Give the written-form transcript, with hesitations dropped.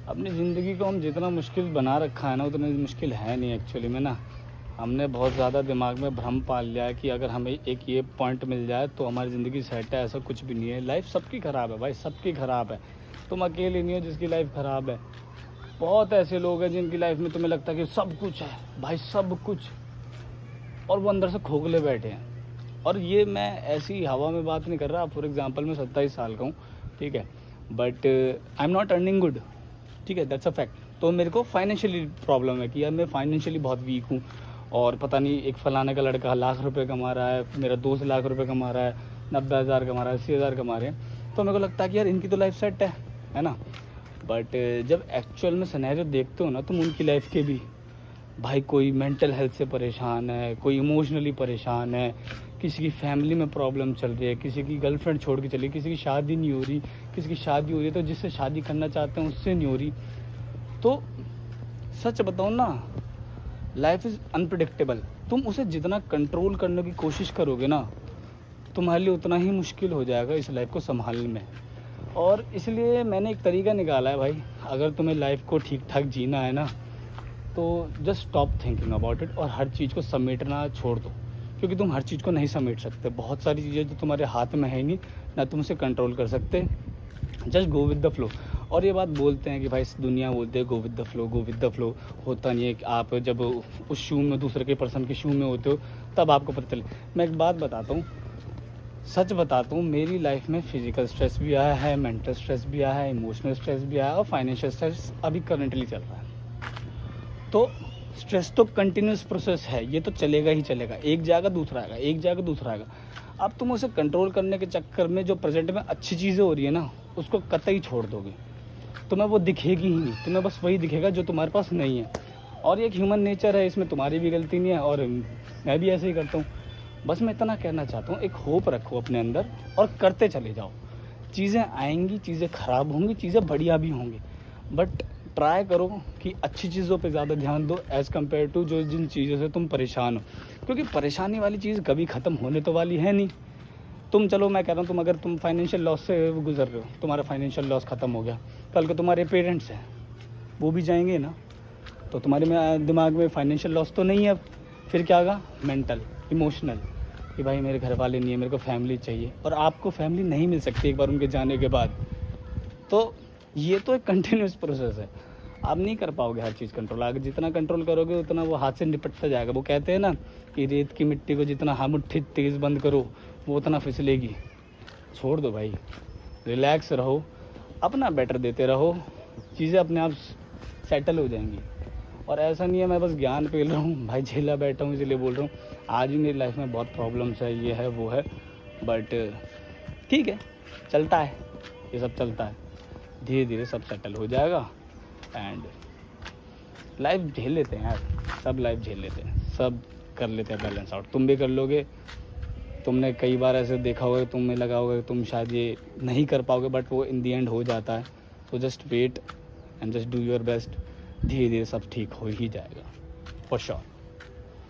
अपनी ज़िंदगी को हम जितना मुश्किल बना रखा है ना, उतना मुश्किल है नहीं एक्चुअली में ना। हमने बहुत ज़्यादा दिमाग में भ्रम पाल लिया है कि अगर हमें एक ये पॉइंट मिल जाए तो हमारी ज़िंदगी सेट है। ऐसा कुछ भी नहीं है। लाइफ सबकी ख़राब है भाई, सबकी ख़राब है। तुम अकेले नहीं हो जिसकी लाइफ ख़राब है। बहुत ऐसे लोग हैं जिनकी लाइफ में तुम्हें लगता है कि सब कुछ है भाई, सब कुछ, और वो अंदर से खोखले बैठे हैं। और ये मैं ऐसी हवा में बात नहीं कर रहा। फॉर एग्जांपल मैं 27 साल का हूँ, ठीक है, but I am not earning good, ठीक है, दैट्स अ फैक्ट। तो मेरे को फाइनेंशियली प्रॉब्लम है कि यार मैं फाइनेंशियली बहुत वीक हूँ, और पता नहीं एक फलाने का लड़का लाख रुपए कमा रहा है, मेरा दोस्त लाख रुपए कमा रहा है, 90,000 कमा रहा है, 80,000 कमा रहे हैं। तो मेरे को लगता है कि यार इनकी तो लाइफ सेट है ना। बट जब एक्चुअल में सिनेरियो देखते हो ना तुम उनकी लाइफ के भी, भाई कोई मेंटल हेल्थ से परेशान है, कोई इमोशनली परेशान है, किसी की फैमिली में प्रॉब्लम चल रही है, किसी की गर्लफ्रेंड छोड़ के चली, किसी की शादी नहीं हो रही, किसी की शादी हो रही है तो जिससे शादी करना चाहते हैं उससे नहीं हो रही। तो सच बताओ ना, लाइफ इज़ अनप्रिडिक्टेबल। तुम उसे जितना कंट्रोल करने की कोशिश करोगे ना, तुम्हारे लिए उतना ही मुश्किल हो जाएगा इस लाइफ को संभालने में। और इसलिए मैंने एक तरीका निकाला है भाई, अगर तुम्हें लाइफ को ठीक ठाक जीना है ना, तो just stop thinking about it और हर चीज़ को समेटना छोड़ दो। क्योंकि तुम हर चीज़ को नहीं समेट सकते। बहुत सारी चीज़ें जो तुम्हारे हाथ में है नहीं, ना तुम उसे कंट्रोल कर सकते। Just go with the flow. और ये बात बोलते हैं कि भाई दुनिया बोलते हैं go with the flow, go with the flow. होता नहीं है कि आप जब उस शू में, दूसरे के पर्सन के शू में होते हो तब आपको पता चले। मैं एक बात बताता हूँ, सच बताता हूँ, मेरी लाइफ में फिजिकल स्ट्रेस भी आया है, मेंटल स्ट्रेस भी आया है, इमोशनल स्ट्रेस भी आया है, और फाइनेंशियल स्ट्रेस अभी करंटली चल रहा है। तो स्ट्रेस तो कंटिन्यूस प्रोसेस है, ये तो चलेगा ही चलेगा। एक जाएगा दूसरा आएगा, एक जाएगा दूसरा आएगा। अब तुम उसे कंट्रोल करने के चक्कर में जो प्रेजेंट में अच्छी चीज़ें हो रही है ना, उसको कतई छोड़ दोगे। तुम्हें वो दिखेगी ही नहीं, तुम्हें बस वही दिखेगा जो तुम्हारे पास नहीं है। और ये एक ह्यूमन नेचर है, इसमें तुम्हारी भी गलती नहीं है, और मैं भी ऐसे ही करता हूँ। बस मैं इतना कहना चाहता हूँ, एक होप रखो अपने अंदर और करते चले जाओ। चीज़ें आएंगी, चीज़ें ख़राब होंगी, चीज़ें बढ़िया भी होंगी, बट ट्राई करो कि अच्छी चीज़ों पे ज़्यादा ध्यान दो एज़ कम्पेयर टू जो जिन चीज़ों से तुम परेशान हो। क्योंकि परेशानी वाली चीज़ कभी ख़त्म होने तो वाली है नहीं। तुम चलो, मैं कह रहा हूँ, तुम अगर तुम फाइनेंशियल लॉस से गुजर रहे हो, तुम्हारा फाइनेंशियल लॉस ख़त्म हो गया, कल को तुम्हारे पेरेंट्स हैं, वो भी जाएंगे ना, तो तुम्हारे में दिमाग में फाइनेंशियल लॉस तो नहीं है अब। फिर क्या होगा? मेंटल, इमोशनल, कि भाई मेरे घर वाले नहीं है, मेरे को फैमिली चाहिए। और आपको फैमिली नहीं मिल सकती एक बार उनके जाने के बाद। तो ये तो एक कंटिन्यूस प्रोसेस है, आप नहीं कर पाओगे हर चीज़ कंट्रोल। आगे जितना कंट्रोल करोगे उतना वो हाथ से निपटता जाएगा। वो कहते हैं ना कि रेत की मिट्टी को जितना हम मुट्ठी तेज़ बंद करो वो उतना फिसलेगी। छोड़ दो भाई, रिलैक्स रहो, अपना बेटर देते रहो, चीज़ें अपने आप सेटल हो जाएंगी। और ऐसा नहीं है मैं बस ज्ञान पेल रहा हूँ भाई, झेला बैठा हूँ इसलिए बोल रहा हूँ। आज भी मेरी लाइफ में बहुत प्रॉब्लम्स है, ये है वो है, बट ठीक है, चलता है, ये सब चलता है। धीरे धीरे सब सेटल हो जाएगा एंड लाइफ झेल लेते हैं यार, सब लाइफ झेल लेते हैं, सब कर लेते हैं बैलेंस आउट। तुम भी कर लोगे। तुमने कई बार ऐसे देखा होगा, तुम्हें लगा होगा तुम शायद ये नहीं कर पाओगे, बट वो इन दी एंड हो जाता है। तो just wait and just do your best. धीरे धीरे सब ठीक हो ही जाएगा, फॉर श्योर।